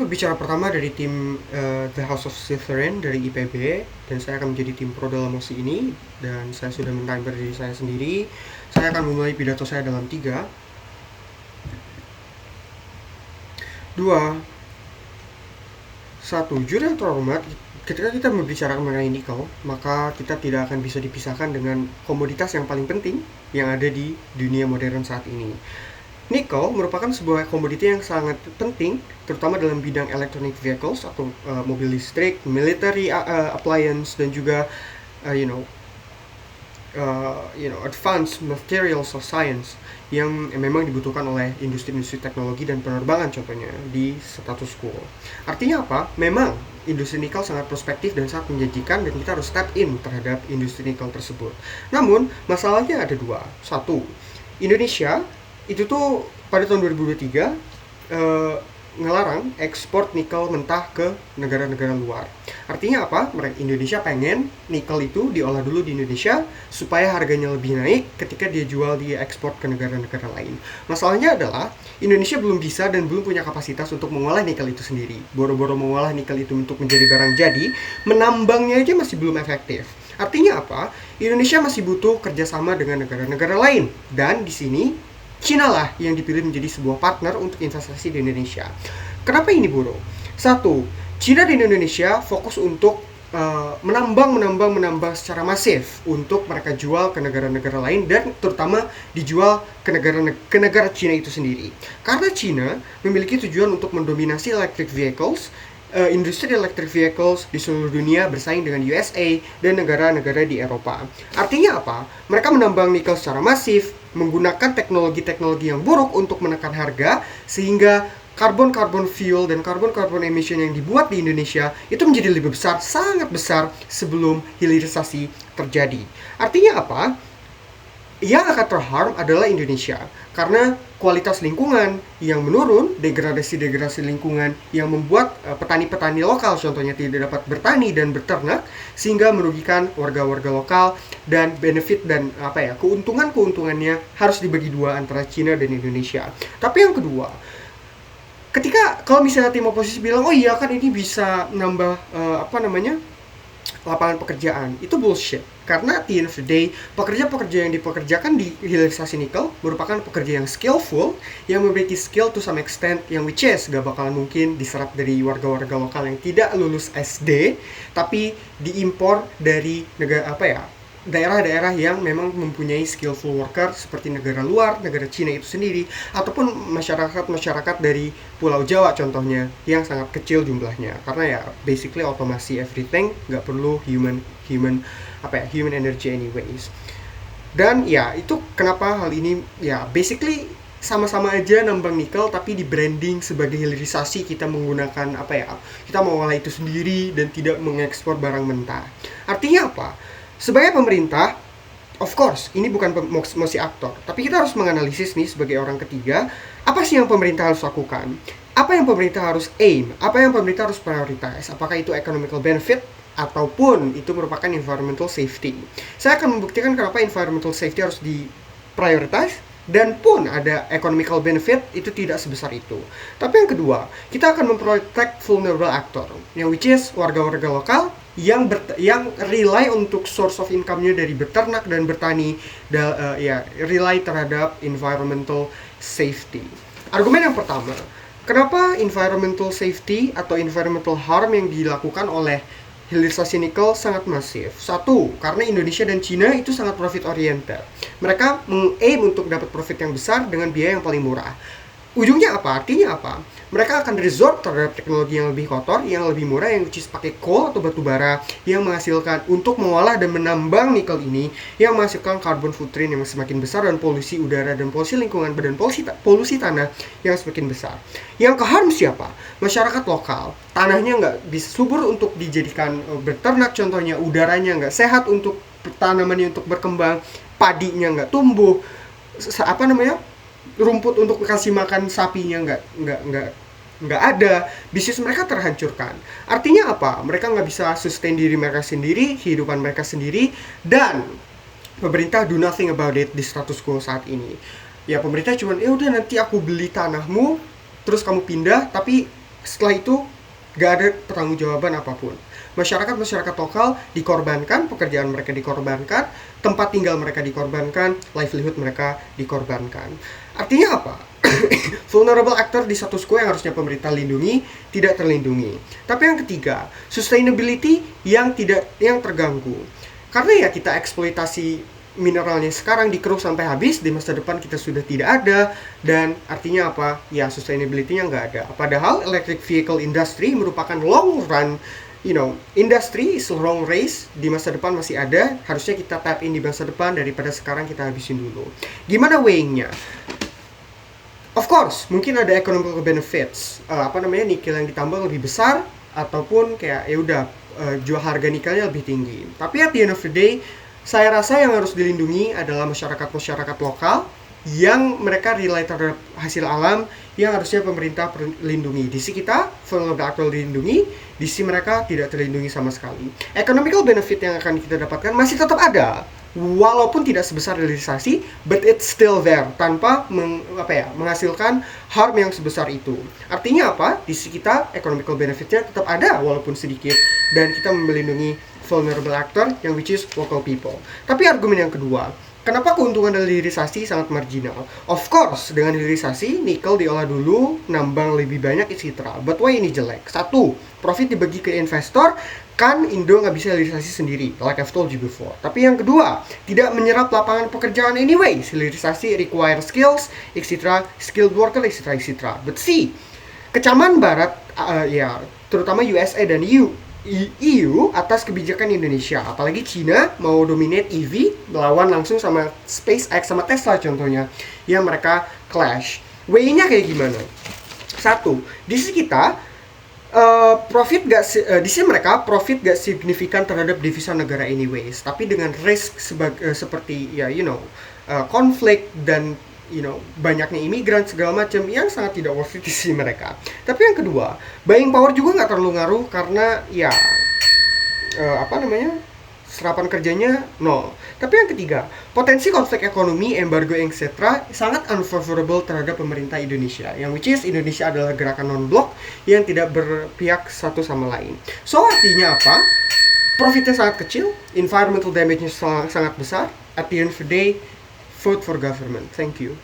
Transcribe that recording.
pembicara pertama dari tim The House of Slytherin dari IPB, dan saya akan menjadi tim pro dalam mosi ini, dan saya sudah men-timer diri saya sendiri. Saya akan memulai pidato saya dalam 3, 2, 1. Juri yang terhormat, ketika kita membicarakan mengenai nikel, maka kita tidak akan bisa dipisahkan dengan komoditas yang paling penting yang ada di dunia modern saat ini. Nikel merupakan sebuah komoditi yang sangat penting, terutama dalam bidang electronic vehicles atau mobil listrik, military appliance, dan juga advanced materials of science yang memang dibutuhkan oleh industri-industri teknologi dan penerbangan contohnya di status quo. Artinya apa? Memang industri nikel sangat prospektif dan sangat menjanjikan, dan kita harus step in terhadap industri nikel tersebut. Namun, masalahnya ada dua. Satu, Indonesia itu tuh pada tahun 2023 ngelarang ekspor nikel mentah ke negara-negara luar. Artinya apa? Indonesia pengen nikel itu diolah dulu di Indonesia supaya harganya lebih naik ketika dia jual, dia ekspor ke negara-negara lain. Masalahnya adalah Indonesia belum bisa dan belum punya kapasitas untuk mengolah nikel itu sendiri. Boro-boro mengolah nikel itu untuk menjadi barang jadi, menambangnya aja masih belum efektif. Artinya apa? Indonesia masih butuh kerjasama dengan negara-negara lain, dan di sini Cina lah yang dipilih menjadi sebuah partner untuk investasi di Indonesia. Kenapa ini, Bro? Satu, Cina dan Indonesia fokus untuk menambang secara masif untuk mereka jual ke negara-negara lain, dan terutama dijual ke negara Cina itu sendiri. Karena Cina memiliki tujuan untuk mendominasi electric vehicles, industri electric vehicles di seluruh dunia, bersaing dengan USA dan negara-negara di Eropa. Artinya apa? Mereka menambang nikel secara masif, menggunakan teknologi-teknologi yang buruk untuk menekan harga, sehingga carbon fuel dan carbon emission yang dibuat di Indonesia itu menjadi lebih besar, sangat besar sebelum hilirisasi terjadi. Artinya apa? Yang akan terharm adalah Indonesia, karena kualitas lingkungan yang menurun, degradasi lingkungan yang membuat petani-petani lokal contohnya tidak dapat bertani dan beternak, sehingga merugikan warga-warga lokal, dan benefit dan keuntungannya harus dibagi dua antara Cina dan Indonesia. Tapi yang kedua, kalau misalnya tim oposisi bilang, oh iya kan ini bisa nambah lapangan pekerjaan, itu bullshit. Karena at the end of the day, pekerja-pekerja yang dipekerjakan di hilirisasi nikel merupakan pekerja yang skillful, yang memiliki skill to some extent, yang which is gak bakalan mungkin diserap dari warga-warga lokal yang tidak lulus SD, tapi diimpor dari daerah-daerah yang memang mempunyai skillful worker seperti negara luar, negara Cina itu sendiri, ataupun masyarakat dari Pulau Jawa contohnya, yang sangat kecil jumlahnya. Karena ya basically otomasi everything, nggak perlu human energy anyways. Dan ya itu kenapa hal ini ya basically sama-sama aja nambang nikel, tapi di branding sebagai hilirisasi, kita menggunakan kita mengolah itu sendiri dan tidak mengekspor barang mentah. Artinya apa? Sebagai pemerintah, of course, ini bukan mosi aktor, tapi kita harus menganalisis nih sebagai orang ketiga, apa sih yang pemerintah harus lakukan? Apa yang pemerintah harus aim? Apa yang pemerintah harus prioritize? Apakah itu economical benefit ataupun itu merupakan environmental safety? Saya akan membuktikan kenapa environmental safety harus di-prioritize, dan pun ada economical benefit itu tidak sebesar itu. Tapi yang kedua, kita akan memprotect vulnerable actor, yang which is warga-warga lokal yang rely untuk source of income-nya dari beternak dan bertani, rely terhadap environmental safety. Argumen yang pertama, kenapa environmental safety atau environmental harm yang dilakukan oleh hilirisasi nikel sangat masif? Satu, karena Indonesia dan Cina itu sangat profit oriented. Mereka meng-aim untuk dapat profit yang besar dengan biaya yang paling murah. Ujungnya apa? Artinya apa? Mereka akan resort terhadap teknologi yang lebih kotor, yang lebih murah, yang which is pakai coal atau batu bara, yang menghasilkan untuk mengolah dan menambang nikel ini, yang menghasilkan carbon footprint yang semakin besar, dan polusi udara dan polusi lingkungan dan polusi tanah yang semakin besar. Yang keharm siapa? Masyarakat lokal. Tanahnya nggak bisa subur untuk dijadikan beternak contohnya, udaranya nggak sehat untuk tanamannya untuk berkembang, padinya nggak tumbuh, rumput untuk kasih makan sapinya nggak ada, bisnis mereka terhancurkan. Artinya apa? Mereka nggak bisa sustain diri mereka sendiri, kehidupan mereka sendiri, dan pemerintah do nothing about it di status quo saat ini. Ya pemerintah cuman, udah nanti aku beli tanahmu, terus kamu pindah, tapi Setelah itu gak ada pertanggungjawaban apapun. Masyarakat lokal dikorbankan, pekerjaan mereka dikorbankan, tempat tinggal mereka dikorbankan, livelihood mereka dikorbankan. Artinya apa? Vulnerable actor di status quo yang harusnya pemerintah lindungi tidak terlindungi. Tapi yang ketiga, sustainability yang terganggu. Karena ya kita eksploitasi mineralnya sekarang dikeruk sampai habis, di masa depan kita sudah tidak ada, dan artinya apa? Ya sustainability-nya nggak ada. Padahal electric vehicle industry merupakan long run, industry is long race, di masa depan masih ada, harusnya kita tap in di masa depan daripada sekarang kita habisin dulu. Gimana weighing-nya? Of course, mungkin ada economical benefits, nikel yang ditambang lebih besar, ataupun kayak ya udah jual harga nikelnya lebih tinggi. Tapi at the end of the day, saya rasa yang harus dilindungi adalah masyarakat lokal yang mereka rely terhadap hasil alam yang harusnya pemerintah lindungi. Di sisi kita, vulnerable actor dilindungi, di sisi mereka tidak terlindungi sama sekali. Economical benefit yang akan kita dapatkan masih tetap ada, walaupun tidak sebesar hilirisasi, but it's still there, tanpa menghasilkan harm yang sebesar itu. Artinya apa? Di sisi kita, economical benefitnya tetap ada, walaupun sedikit, dan kita melindungi vulnerable actor yang which is local people. Tapi argumen yang kedua, kenapa keuntungan dari hilirisasi sangat marginal? Of course, dengan hilirisasi, nikel diolah dulu, nambang lebih banyak, etc. But why ini jelek? Satu, profit dibagi ke investor, kan Indo nggak bisa hilirisasi sendiri, like I've told you before. Tapi yang kedua, tidak menyerap lapangan pekerjaan anyway. Hilirisasi require skills, etc., skilled worker, etc., etc. But see, kecaman Barat, terutama USA dan EU atas kebijakan Indonesia, apalagi China mau dominate EV, melawan langsung sama SpaceX sama Tesla contohnya, yang mereka clash. Way-nya kayak gimana? Satu, di sisi kita di sisi mereka profit gak signifikan terhadap devisa negara anyways, tapi dengan risk seperti konflik dan banyaknya imigran segala macam yang sangat tidak worth it di sisi mereka. Tapi yang kedua, buying power juga nggak terlalu ngaruh karena serapan kerjanya nol. Tapi yang ketiga, potensi konflik ekonomi, embargo, etc. sangat unfavorable terhadap pemerintah Indonesia, yang which is Indonesia adalah gerakan non-blok yang tidak berpihak satu sama lain. So artinya apa? Profitnya sangat kecil, environmental damage-nya sangat besar. At the end of the day, vote for government. Thank you.